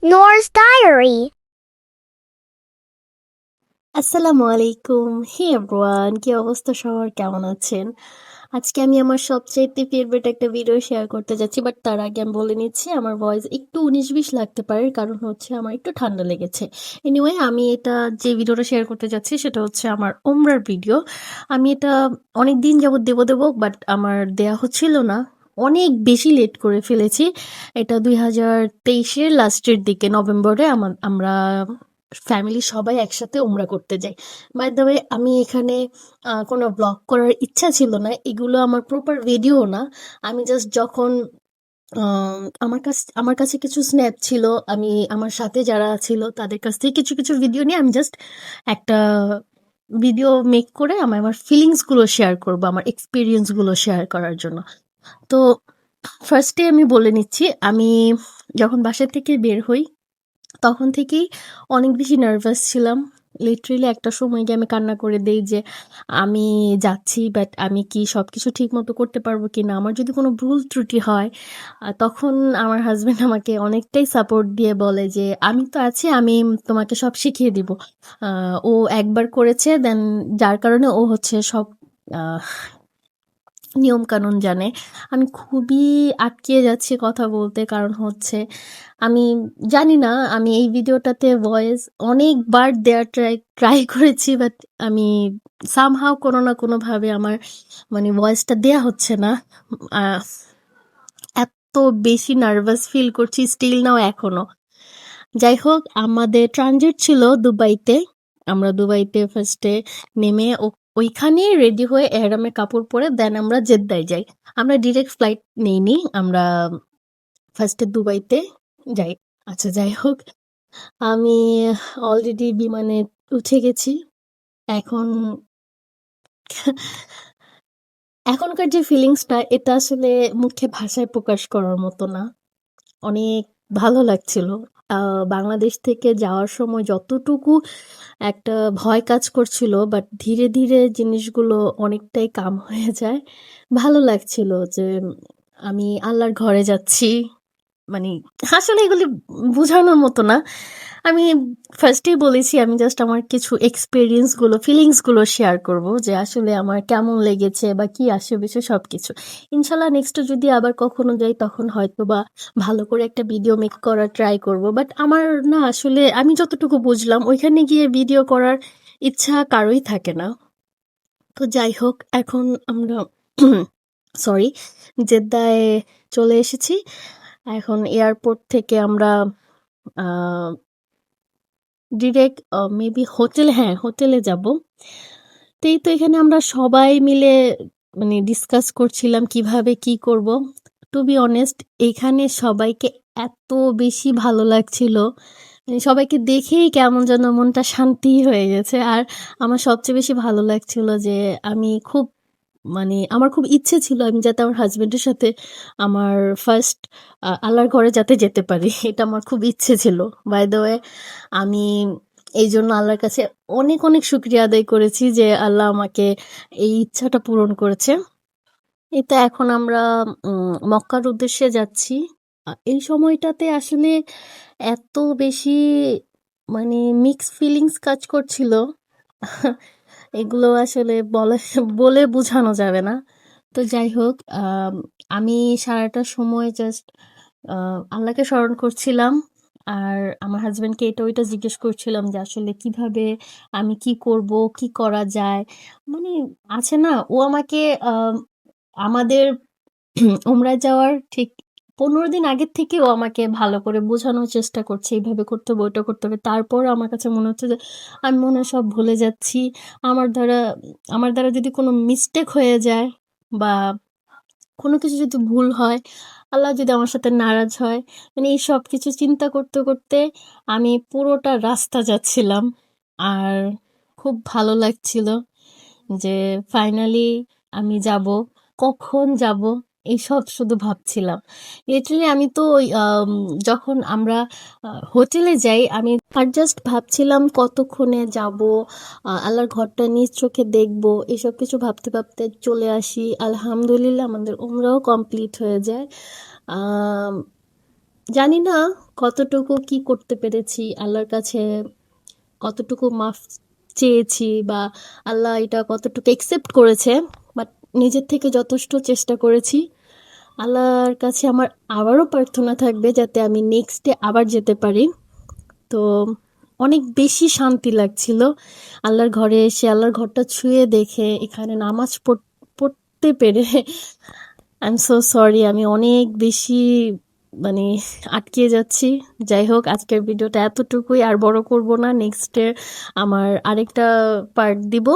Noor's Diary. আসসালামু আলাইকুম। হে everyone, কি অবস্থা সবার? কেমন আছেন? আজকে আমি আমার সবচাইতে ফেভারিট একটা ভিডিও শেয়ার করতে যাচ্ছি। বাট তার আগে আমি বলে নিচ্ছি আমার ভয়েস একটু ১৯-২০ লাগতে পারে। কারণ হচ্ছে আমার একটু ঠান্ডা লেগেছে। এনিওয়ে আমি এটা যে ভিডিওটা শেয়ার করতে যাচ্ছি সেটা হচ্ছে আমার উমরার ভিডিও। আমি এটা অনেকদিন যাবত দেব বাট আমার দেয়া হচ্ছিল না। অনেক বেশি লেট করে ফেলেছি। এটা ২০২৩ এর লাস্টের দিকে নভেম্বরে আমরা ফ্যামিলি সবাই একসাথে উমরা করতে যাই। বাই দ্য ওয়ে আমি এখানে কোনো ব্লগ করার ইচ্ছা ছিল না। এগুলো আমার প্রপার ভিডিও না। আমি জাস্ট যখন আমার কাছে কিছু স্ন্যাপ ছিল। আমি আমার সাথে যারা ছিল তাদের কাছ থেকে কিছু ভিডিও নিয়ে আমি জাস্ট একটা ভিডিও মেক করে আমি আমার ফিলিংস গুলো শেয়ার করব, আমার এক্সপেরিয়েন্স গুলো শেয়ার করার জন্য। তো ফার্স্টে আমি বলে নিচ্ছি, আমি যখন বাসা থেকে বের হই তখন থেকেই অনেক বেশি নার্ভাস ছিলাম। লিটারেলি একটা সময় গিয়ে আমি কান্না করে দেই যে আমি যাচ্ছি বাট আমি কি সবকিছু ঠিক মতো করতে পারবো কিনা, আমার যদি কোনো ভুল ত্রুটি হয়। তখন আমার হাজবেন্ড আমাকে অনেকটাই সাপোর্ট দিয়ে বলে যে আমি তো আছি, আমি তোমাকে সব শিখিয়ে দিব। ও একবার করেছে দেন, যার কারণে ও হচ্ছে সব আহ, নিয়ম কানুন জানে। আমি খুবই আটকে যাচ্ছি কথা বলতে, কারণ হচ্ছে আমি জানি না, আমি এই ভিডিওটাতে ভয়েস অনেকবার দেওয়ার ট্রাই ট্রাই করেছি বাট আমি সামহাও কোনো না কোনোভাবে আমার মানে ভয়েসটা দেয়া হচ্ছে না। আহ, এত বেশি নার্ভাস ফিল করছি স্টিল নাও এখনো। যাই হোক, আমাদের ট্রানজিট ছিল দুবাইতে। আমরা দুবাইতে ফার্স্টে নেমে ওইখানে রেডি হয়ে এহরামের কাপড় পরে দেন আমরা জেদ্দায় যাই। আমরা ডিরেক্ট ফ্লাইট নেইনি, আমরা ফার্স্টে দুবাইতে যাই। আচ্ছা যাই হোক, আমি অলরেডি বিমানে উঠে গেছি। এখন এখনকার যে ফিলিংসটা এটা আসলে মুখে ভাষায় প্রকাশ করার মতো না। অনেক ভালো লাগছিল। বাংলাদেশ থেকে যাওয়ার সময় যতটুকু একটা ভয় কাজ করছিল বাট ধীরে ধীরে জিনিসগুলো অনেকটাই কাম হয়ে যায়। ভালো লাগছিল যে আমি আল্লাহর ঘরে যাচ্ছি। মানে আসলে এগুলি বোঝানোর মতো না। আমি ফার্স্টেই বলেছি আমি জাস্ট আমার কিছু এক্সপেরিয়েন্স গুলো ফিলিংস গুলো শেয়ার করব যে আসলে আমার কেমন লেগেছে বা কি আশেপাশে সবকিছু। ইনশাল্লাহ নেক্সট যদি আবার কখনো যাই তখন হয়তো বা ভালো করে একটা ভিডিও মেক করার ট্রাই করব। বাট আমার না আসলে আমি যতটুকু বুঝলাম ওইখানে গিয়ে ভিডিও করার ইচ্ছা কারোই থাকে না। তো যাই হোক, এখন আমরা সরি জেদ্দায় চলে এসেছি। এখন এয়ারপোর্ট থেকে আমরা ডিরেক্ট মেবি হ্যাঁ, হোটেলে যাব। তো এই তো এখানে আমরা সবাই মিলে মানে ডিসকাস করছিলাম কিভাবে কি করব। টু বি অনেস্ট, এখানে সবাইকে এত বেশি ভালো লাগছিল, মানে সবাইকে দেখেই কেমন যেন মনটা শান্তি হয়ে গেছে। আর আমার সবচেয়ে বেশি ভালো লাগছিল যে আমি খুব মানে আমার খুব ইচ্ছে ছিল আমি যাতে আমার হাজবেন্ডের সাথে আমার ফার্স্ট আল্লাহর ঘরে যাতে যেতে পারি। এটা আমার খুব ইচ্ছে ছিল। বাই দ্য ওয়ে, আমি এই জন্য আল্লাহর কাছে অনেক অনেক শুক্রিয়া আদায় করেছি যে আল্লাহ আমাকে এই ইচ্ছাটা পূরণ করেছে। এই তো এখন আমরা মক্কার উদ্দেশ্যে যাচ্ছি। এই সময়টাতে আসলে এত বেশি মানে মিক্স ফিলিংস কাজ করছিল, এগুলো আসলে বলে বোঝানো যাবে না। তো যাই হোক, আমি সারাটা সময় জাস্ট আল্লাহকে স্মরণ করছিলাম। আর আমার হাজবেন্ডকে এটা ওইটা জিজ্ঞেস করছিলাম যে আসলে কিভাবে আমি কি করব, কি করা যায়। মানে আছে না, ও আমাকে আমাদের উমরায় যাওয়ার ঠিক ১৫ দিন আগের থেকে ও আমাকে ভালো করে বোঝানোর চেষ্টা করছে, এইভাবে করতে হবে, ওইটা করতে হবে। তারপরও আমার কাছে মনে হচ্ছে যে আমি মনে হয় সব ভুলে যাচ্ছি। আমার দ্বারা আমার দ্বারা যদি কোনো মিস্টেক হয়ে যায় বা কোনো কিছু যদি ভুল হয়, আল্লাহ যদি আমার সাথে নারাজ হয়, মানে এই সবকিছু চিন্তা করতে করতে আমি পুরোটা রাস্তা যাচ্ছিলাম। আর খুব ভালো লাগছিল যে ফাইনালি আমি যাব, কখন যাব এইসব শুধু ভাবছিলাম। লিটারালি আমি তো ওই যখন আমরা হোটেলে যাই আমি আর জাস্ট ভাবছিলাম কতক্ষণে যাব, আল্লাহর ঘরটা নিজ চোখে দেখব, এসব কিছু ভাবতে ভাবতে চলে আসি। আলহামদুলিল্লাহ আমাদের উমরাও কমপ্লিট হয়ে যায়। আম, জানি না কতটুকু কি করতে পেরেছি, আল্লাহর কাছে কতটুকু মাফ চেয়েছি বা আল্লাহ এটা কতটুকু একসেপ্ট করেছে, বাট নিজের থেকে যথেষ্ট চেষ্টা করেছি। আল্লাহর কাছে আমার আবারও প্রার্থনা থাকবে যাতে আমি নেক্সট ডে আবার যেতে পারি। তো অনেক বেশি শান্তি লাগছিল আল্লাহর ঘরে এসে, আল্লাহর ঘরটা ছুঁয়ে দেখে, এখানে নামাজ পড়তে পেরে। আই এম সো সরি, আমি অনেক বেশি মানে আটকে যাচ্ছি। যাই হোক, আজকের ভিডিওটা এতটুকুই, আর বড় করব না। নেক্সটে আমার আরেকটা পার্ট দিব,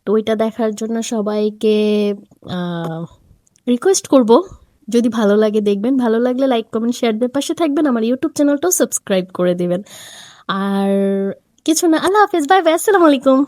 তো ওইটা দেখার জন্য সবাইকে রিকোয়েস্ট করব, যদি ভালো লাগে দেখবেন, ভালো লাগলে লাইক কমেন্ট শেয়ার দিয়ে পাশে থাকবেন, আমার ইউটিউব চ্যানেলটাও সাবস্ক্রাইব করে দেবেন। আর কিছু না, আল্লাহ হাফেজ, বাই বাই, আসসালামু আলাইকুম।